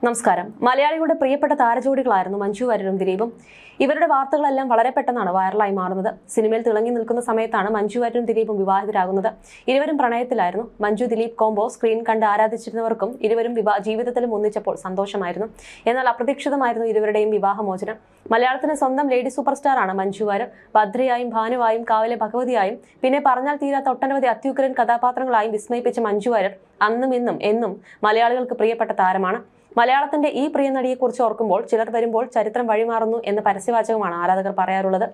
നമസ്കാരം. മലയാളികളുടെ പ്രിയപ്പെട്ട താരജോഡികളായിരുന്നു മഞ്ജു വാര്യരും ദിലീപും. ഇവരുടെ വാർത്തകളെല്ലാം വളരെ പെട്ടെന്നാണ് വൈറലായി മാറുന്നത്. സിനിമയിൽ തിളങ്ങി നിൽക്കുന്ന സമയത്താണ് മഞ്ജു വാര്യരും ദിലീപും വിവാഹിതരാകുന്നത്. ഇരുവരും പ്രണയത്തിലായിരുന്നു. മഞ്ജു ദിലീപ് കോംബോ സ്ക്രീൻ കണ്ട് ആരാധിച്ചിരുന്നവർക്കും ഇരുവരും ജീവിതത്തിലും ഒന്നിച്ചപ്പോൾ സന്തോഷമായിരുന്നു. എന്നാൽ അപ്രതീക്ഷിതമായിരുന്നു ഇരുവരുടെയും വിവാഹമോചനം. മലയാളത്തിന് സ്വന്തം ലേഡി സൂപ്പർ സ്റ്റാർ ആണ് മഞ്ജു വാര്യർ. ഭദ്രയായും ഭാനുവായും കാവിലെ ഭഗവതിയായും പിന്നെ പറഞ്ഞാൽ തീരാത്ത ഒട്ടനവധി അത്യുഗ്രൻ കഥാപാത്രങ്ങളായും വിസ്മയിപ്പിച്ച മഞ്ജു വാര്യർ അന്നും ഇന്നും എന്നും മലയാളികൾക്ക് പ്രിയപ്പെട്ട താരമാണ്. മലയാളത്തിന്റെ ഈ പ്രിയ നടിയെക്കുറിച്ച് ഓർക്കുമ്പോൾ ചിലർ വരുമ്പോൾ ചരിത്രം വഴിമാറുന്നു എന്ന പരസ്യവാചകമാണ് ആരാധകർ പറയാറുള്ളത്.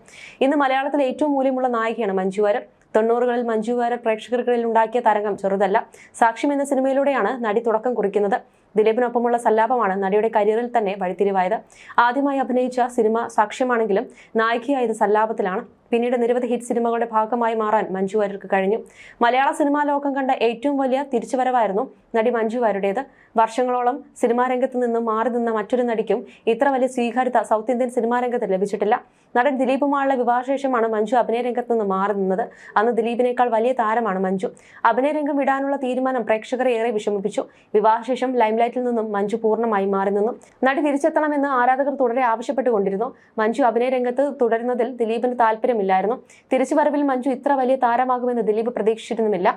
ഇന്ന് മലയാളത്തിലെ ഏറ്റവും മൂല്യമുള്ള നായികയാണ് മഞ്ജു വാര്യർ. 90കളിൽ മഞ്ജു വാര്യർ പ്രേക്ഷകർക്കിടയിൽ ഉണ്ടാക്കിയ തരംഗം ചെറുതല്ല. സാക്ഷ്യം എന്ന സിനിമയിലൂടെയാണ് നടി തുടക്കം കുറിക്കുന്നത്. ദിലീപിനൊപ്പമുള്ള സല്ലാപമാണ് നടിയുടെ കരിയറിൽ തന്നെ വഴിത്തിരിവായത്. ആദ്യമായി അഭിനയിച്ച സിനിമ സാക്ഷ്യമാണെങ്കിലും നായികയായത് സല്ലാപത്തിലാണ്. പിന്നീട് നിരവധി ഹിറ്റ് സിനിമകളുടെ ഭാഗമായി മാറാൻ മഞ്ജു വാര്യർക്ക് കഴിഞ്ഞു. മലയാള സിനിമാ ലോകം കണ്ട ഏറ്റവും വലിയ തിരിച്ചുവരവായിരുന്നു നടി മഞ്ജു വാര്യരുടേത്. വർഷങ്ങളോളം സിനിമാ രംഗത്ത് നിന്നും മാറി നിന്ന മറ്റൊരു നടിക്കും ഇത്ര വലിയ സ്വീകാര്യത സൗത്ത് ഇന്ത്യൻ സിനിമാ രംഗത്ത് ലഭിച്ചിട്ടില്ല. നടൻ ദിലീപുമായുള്ള വിവാഹശേഷമാണ് മഞ്ജു അഭിനയ രംഗത്ത് നിന്ന് മാറി നിന്നത്. അന്ന് ദിലീപിനേക്കാൾ വലിയ താരമാണ് മഞ്ജു. അഭിനയ രംഗം വിടാനുള്ള തീരുമാനം പ്രേക്ഷകരെ ഏറെ വിഷമിപ്പിച്ചു. വിവാഹശേഷം ലൈംലൈറ്റിൽ നിന്നും മഞ്ജു പൂർണ്ണമായി മാറി നിന്നു. നടി തിരിച്ചെത്തണമെന്ന് ആരാധകർ തുടരെ ആവശ്യപ്പെട്ടുകൊണ്ടിരുന്നു. മഞ്ജു അഭിനയ രംഗത്ത് തുടരുന്നതിൽ ദിലീപിന് താല്പര്യമില്ലായിരുന്നു. തിരിച്ചുവരവിൽ മഞ്ജു ഇത്ര വലിയ താരമാകുമെന്ന് ദിലീപ് പ്രതീക്ഷിച്ചിരുന്നുമില്ല.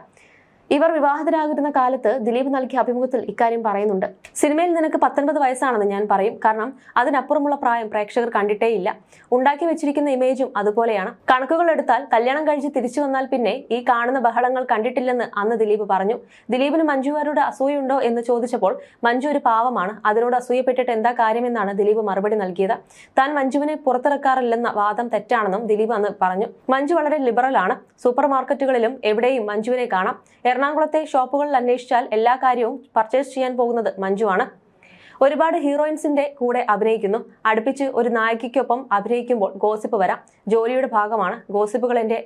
ഇവർ വിവാഹിതരാകുന്ന കാലത്ത് ദിലീപ് നൽകിയ അഭിമുഖത്തിൽ ഇക്കാര്യം പറയുന്നുണ്ട്. സിനിമയിൽ നിനക്ക് 19 വയസ്സാണെന്ന് ഞാൻ പറയും. കാരണം അതിനപ്പുറമുള്ള പ്രായം പ്രേക്ഷകർ കണ്ടിട്ടേയില്ല. ഉണ്ടാക്കി വെച്ചിരിക്കുന്ന ഇമേജും അതുപോലെയാണ്. കണക്കുകൾ എടുത്താൽ കല്യാണം കഴിച്ച് തിരിച്ചു വന്നാൽ പിന്നെ ഈ കാണുന്ന ബഹളങ്ങൾ കണ്ടിട്ടില്ലെന്ന് അന്ന് ദിലീപ് പറഞ്ഞു. ദിലീപിന് മഞ്ജു വാര്യരുടെ അസൂയുണ്ടോ എന്ന് ചോദിച്ചപ്പോൾ മഞ്ജു ഒരു പാവമാണ്, അതിനോട് അസൂയപ്പെട്ടിട്ട് എന്താ കാര്യമെന്നാണ് ദിലീപ് മറുപടി നൽകിയത്. താൻ മഞ്ജുവിനെ പുറത്തിറക്കാറില്ലെന്ന വാദം തെറ്റാണെന്നും ദിലീപ് അന്ന് പറഞ്ഞു. മഞ്ജു വളരെ ലിബറൽ ആണ്. സൂപ്പർ മാർക്കറ്റുകളിലും എവിടെയും മഞ്ജുവിനെ കാണാം. എറണാകുളത്തെ ഷോപ്പുകളിൽ അന്വേഷിച്ചാൽ എല്ലാ കാര്യവും പർച്ചേസ് ചെയ്യാൻ പോകുന്നത് മഞ്ജുവാണ്. ഒരുപാട് ഹീറോയിൻസിന്റെ കൂടെ അഭിനയിക്കുന്നു. അടുപ്പിച്ച് ഒരു നായികയ്ക്കൊപ്പം അഭിനയിക്കുമ്പോൾ ഗോസിപ്പ് വരാം. ജോലിയുടെ ഭാഗമാണ്. ഗോസിപ്പുകൾ എന്റെ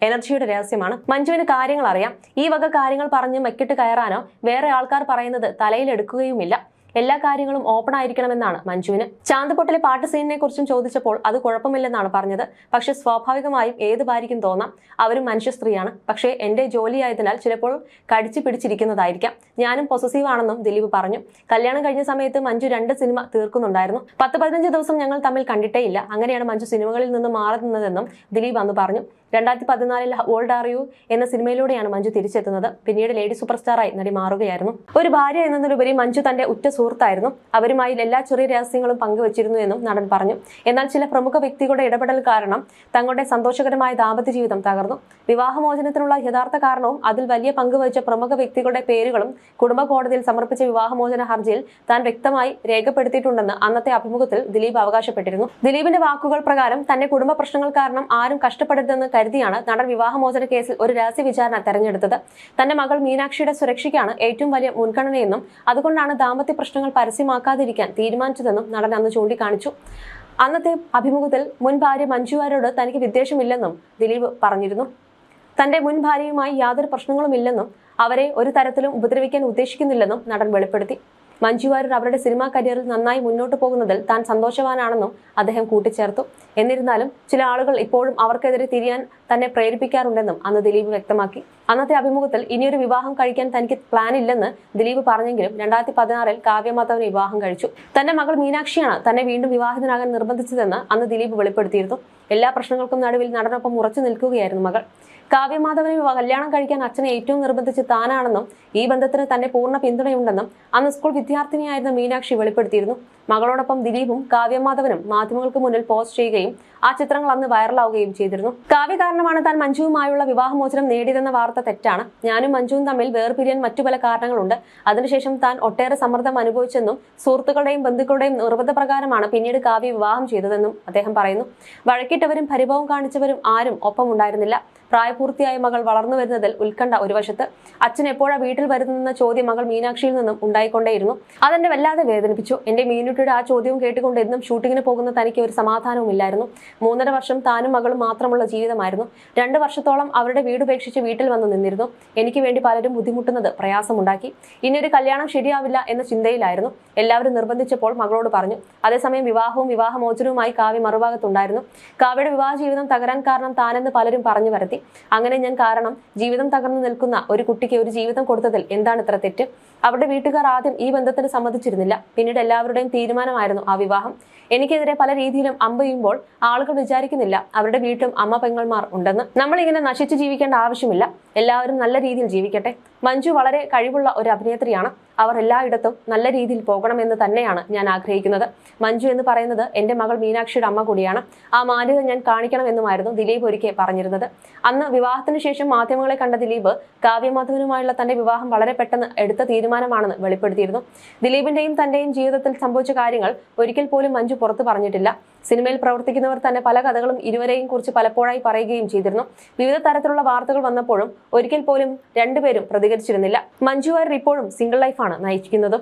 എനർജിയുടെ രഹസ്യമാണ്. മഞ്ജുവിന് കാര്യങ്ങൾ അറിയാം. ഈ വക കാര്യങ്ങൾ പറഞ്ഞ് മെക്കിട്ട് കയറാനോ വേറെ ആൾക്കാർ പറയുന്നത് തലയിലെടുക്കുകയുമില്ല. എല്ലാ കാര്യങ്ങളും ഓപ്പൺ ആയിരിക്കണമെന്നാണ് മഞ്ജുവിന്. ചാന്തുപൊട്ടിലെ പാട്ട് സീനിനെ കുറിച്ചും ചോദിച്ചപ്പോൾ അത് കുഴപ്പമില്ലെന്നാണ് പറഞ്ഞത്. പക്ഷെ സ്വാഭാവികമായും ഏത് ഭാര്യയ്ക്കും തോന്നാം, അവരും മനുഷ്യ സ്ത്രീയാണ്. പക്ഷേ എന്റെ ജോലിയായതിനാൽ ചിലപ്പോൾ കടിച്ചു പിടിച്ചിരിക്കുന്നതായിരിക്കാം. ഞാനും പൊസസീവ് ആണെന്നും ദിലീപ് പറഞ്ഞു. കല്യാണം കഴിഞ്ഞ സമയത്ത് മഞ്ജു 2 സിനിമ തീർക്കുന്നുണ്ടായിരുന്നു. 10-15 ദിവസം ഞങ്ങൾ തമ്മിൽ കണ്ടിട്ടേ ഇല്ല. അങ്ങനെയാണ് മഞ്ജു സിനിമകളിൽ നിന്ന് മാറി നിന്നതെന്നും ദിലീപ് അന്ന് പറഞ്ഞു. 2014 ഓൾഡ് ആർ യു എന്ന സിനിമയിലൂടെയാണ് മഞ്ജു തിരിച്ചെത്തുന്നത്. പിന്നീട് ലേഡി സൂപ്പർ സ്റ്റാറായി നടി മാറുകയായിരുന്നു. ഒരു ഭാര്യ എന്നതിലുപരി മഞ്ജു തന്റെ ഉറ്റ സുഹൃത്തായിരുന്നു. അവരുമായി എല്ലാ ചെറിയ രഹസ്യങ്ങളും പങ്കുവച്ചിരുന്നു എന്നും നടൻ പറഞ്ഞു. എന്നാൽ ചില പ്രമുഖ വ്യക്തികളുടെ ഇടപെടൽ കാരണം തങ്ങളുടെ സന്തോഷകരമായ ദാമ്പത്യ ജീവിതം തകർന്നു. വിവാഹമോചനത്തിനുള്ള യഥാർത്ഥ കാരണവും അതിൽ വലിയ പങ്കുവഹിച്ച പ്രമുഖ വ്യക്തികളുടെ പേരുകളും കുടുംബ കോടതിയിൽ സമർപ്പിച്ച വിവാഹമോചന ഹർജിയിൽ താൻ വ്യക്തമായി രേഖപ്പെടുത്തിയിട്ടുണ്ടെന്ന് അന്നത്തെ അഭിമുഖത്തിൽ ദിലീപ് അവകാശപ്പെട്ടിരുന്നു. ദിലീപിന്റെ വാക്കുകൾ പ്രകാരം തന്റെ കുടുംബ പ്രശ്നങ്ങൾ കാരണം ആരും കഷ്ടപ്പെടരുതെന്ന് കരുതിയാണ് നടൻ വിവാഹമോചന കേസിൽ ഒരു രഹസ്യ വിചാരണ തെരഞ്ഞെടുത്തത്. തന്റെ മകൾ മീനാക്ഷിയുടെ സുരക്ഷയ്ക്കാണ് ഏറ്റവും വലിയ മുൻഗണനയെന്നും അതുകൊണ്ടാണ് ദാമ്പത്യ പ്രശ്നങ്ങൾ പരസ്യമാക്കാതിരിക്കാൻ തീരുമാനിച്ചതെന്നും നടൻ അന്ന് ചൂണ്ടിക്കാണിച്ചു. അന്നത്തെ അഭിമുഖത്തിൽ മുൻ ഭാര്യ മഞ്ജു വാര്യരോട് തനിക്ക് വിദ്വേഷമില്ലെന്നും ദിലീപ് പറഞ്ഞിരുന്നു. തന്റെ മുൻ ഭാര്യയുമായി യാതൊരു പ്രശ്നങ്ങളുമില്ലെന്നും അവരെ ഒരു തരത്തിലും ഉപദ്രവിക്കാൻ ഉദ്ദേശിക്കുന്നില്ലെന്നും നടൻ വെളിപ്പെടുത്തി. മഞ്ജു വാര്യർ അവരുടെ സിനിമാ കരിയറിൽ നന്നായി മുന്നോട്ട് പോകുന്നതിൽ താൻ സന്തോഷവാനാണെന്നും അദ്ദേഹം കൂട്ടിച്ചേർത്തു. എന്നിരുന്നാലും ചില ആളുകൾ ഇപ്പോഴും അവർക്കെതിരെ തിരിയാൻ തന്നെ പ്രേരിപ്പിക്കാറുണ്ടെന്നും അന്ന് ദിലീപ് വ്യക്തമാക്കി. അന്നത്തെ അഭിമുഖത്തിൽ ഇനിയൊരു വിവാഹം കഴിക്കാൻ തനിക്ക് പ്ലാൻ ഇല്ലെന്ന് ദിലീപ് പറഞ്ഞെങ്കിലും 2016 കാവ്യമാധവനെ വിവാഹം കഴിച്ചു. തന്റെ മകൾ മീനാക്ഷിയാണ് തന്നെ വീണ്ടും വിവാഹിതനാകാൻ നിർബന്ധിച്ചതെന്ന് അന്ന് ദിലീപ് വെളിപ്പെടുത്തിയിരുന്നു. എല്ലാ പ്രശ്നങ്ങൾക്കും നടുവിൽ നടനൊപ്പം ഉറച്ചു നിൽക്കുകയായിരുന്നു മകൾ. കാവ്യമാധവനെ കല്യാണം കഴിക്കാൻ അച്ഛനെ ഏറ്റവും നിർബന്ധിച്ച് താനാണെന്നും ഈ ബന്ധത്തിന് തന്നെ പൂർണ്ണ പിന്തുണയുണ്ടെന്നും അന്ന് സ്കൂൾ വിദ്യാർത്ഥിനിയായിരുന്ന മീനാക്ഷി വെളിപ്പെടുത്തിയിരുന്നു. മകളോടൊപ്പം ദിലീപും കാവ്യമാധവനും മാധ്യമങ്ങൾക്ക് മുന്നിൽ പോസ്റ്റ് ചെയ്യുകയും ആ ചിത്രങ്ങൾ അന്ന് വൈറലാവുകയും ചെയ്തിരുന്നു. കാവ്യ കാരണമാണ് താൻ മഞ്ജുവുമായുള്ള വിവാഹമോചനം നേടിയതെന്ന വാർത്ത തെറ്റാണ്. ഞാനും മഞ്ജുവും തമ്മിൽ വേർപിരിയാൻ മറ്റു പല കാരണങ്ങളുണ്ട്. അതിനുശേഷം താൻ ഒട്ടേറെ സമ്മർദ്ദം അനുഭവിച്ചെന്നും സുഹൃത്തുക്കളുടെയും ബന്ധുക്കളുടെയും നിർബന്ധപ്രകാരമാണ് പിന്നീട് കാവ്യ വിവാഹം ചെയ്തതെന്നും അദ്ദേഹം പറയുന്നു. വഴക്കിട്ടവരും പരിഭവം കാണിച്ചവരും ആരും ഒപ്പം ഉണ്ടായിരുന്നില്ല. പ്രായപൂർത്തിയായ മകൾ വളർന്നു വരുന്നതിൽ ഉത്കണ്ഠ ഒരു വശത്ത്. അച്ഛൻ എപ്പോഴാ വീട്ടിൽ വരുന്നതെന്ന ചോദ്യം മകൾ മീനാക്ഷിയിൽ നിന്നും ഉണ്ടായിക്കൊണ്ടേയിരുന്നു. അതെന്നെ വല്ലാതെ വേദനിപ്പിച്ചു. എന്റെ മീനുട്ടിയുടെ ആ ചോദ്യവും കേട്ടുകൊണ്ട് എന്നും ഷൂട്ടിങ്ങിന് പോകുന്ന തനിക്ക് ഒരു സമാധാനവും ഇല്ലായിരുന്നു. 3.5 വർഷം താനും മകളും മാത്രമുള്ള ജീവിതമായിരുന്നു. 2 വർഷത്തോളം അവരുടെ വീട് ഉപേക്ഷിച്ച് വീട്ടിൽ വന്ന് നിന്നിരുന്നു. എനിക്ക് വേണ്ടി പലരും ബുദ്ധിമുട്ടുന്നത് പ്രയാസമുണ്ടാക്കി. ഇനിയൊരു കല്യാണം ശരിയാവില്ല എന്ന ചിന്തയിലായിരുന്നു. എല്ലാവരും നിർബന്ധിച്ചപ്പോൾ മകളോട് പറഞ്ഞു. അതേസമയം വിവാഹവും വിവാഹമോചനവുമായി കാവ്യ മറുഭാഗത്തുണ്ടായിരുന്നു. കാവ്യയുടെ വിവാഹ ജീവിതം തകരാൻ കാരണം താനെന്ന് പലരും പറഞ്ഞു വരുത്തി. അങ്ങനെ ഞാൻ കാരണം ജീവിതം തകർന്നു നിൽക്കുന്ന ഒരു കുട്ടിക്ക് ഒരു ജീവിതം കൊടുത്തതിൽ എന്താണ് ഇത്ര തെറ്റ്? അവരുടെ വീട്ടുകാർ ആദ്യം ഈ ബന്ധത്തിന് സമ്മതിച്ചിരുന്നില്ല. പിന്നീട് എല്ലാവരുടെയും തീരുമാനമായിരുന്നു ആ വിവാഹം. എനിക്കെതിരെ പല രീതിയിലും അമ്പെയ്യുമ്പോൾ ആളുകൾ വിചാരിക്കുന്നില്ല അവരുടെ വീട്ടിലും അമ്മ പെങ്ങൾമാർ ഉണ്ടെന്ന്. നമ്മളിങ്ങനെ നശിച്ചു ജീവിക്കേണ്ട ആവശ്യമില്ല. എല്ലാവരും നല്ല രീതിയിൽ ജീവിക്കട്ടെ. മഞ്ജു വളരെ കഴിവുള്ള ഒരു അഭിനേത്രിയാണ്. അവർ എല്ലായിടത്തും നല്ല രീതിയിൽ പോകണമെന്ന് തന്നെയാണ് ഞാൻ ആഗ്രഹിക്കുന്നത്. മഞ്ജു എന്ന് പറയുന്നത് എൻ്റെ മകൾ മീനാക്ഷിയുടെ അമ്മ കൂടിയാണ്. ആ മാന്യത ഞാൻ കാണിക്കണമെന്നുമായിരുന്നു ദിലീപ് ഒരിക്കൽ പറഞ്ഞിരുന്നത്. അന്ന് വിവാഹത്തിന് ശേഷം മാധ്യമങ്ങളെ കണ്ട ദിലീപ് കാവ്യമാധവനുമായുള്ള തന്റെ വിവാഹം വളരെ പെട്ടെന്ന് എടുത്ത തീരുമാനമാണെന്ന് വെളിപ്പെടുത്തിയിരുന്നു. ദിലീപിന്റെയും തന്റെയും ജീവിതത്തിൽ സംഭവിച്ച കാര്യങ്ങൾ ഒരിക്കൽ പോലും മഞ്ജു പുറത്തു പറഞ്ഞിട്ടില്ല. സിനിമയിൽ പ്രവർത്തിക്കുന്നവർ തന്നെ പല കഥകളും ഇരുവരെയും കുറിച്ച് പലപ്പോഴായി പറയുകയും ചെയ്തിരുന്നു. വിവിധ തരത്തിലുള്ള വാർത്തകൾ വന്നപ്പോഴും ഒരിക്കൽ പോലും രണ്ടുപേരും പ്രതികരിച്ചിരുന്നില്ല. മഞ്ജു വാര്യർ ഇപ്പോഴും സിംഗിൾ ലൈഫാണ് നയിക്കുന്നത്.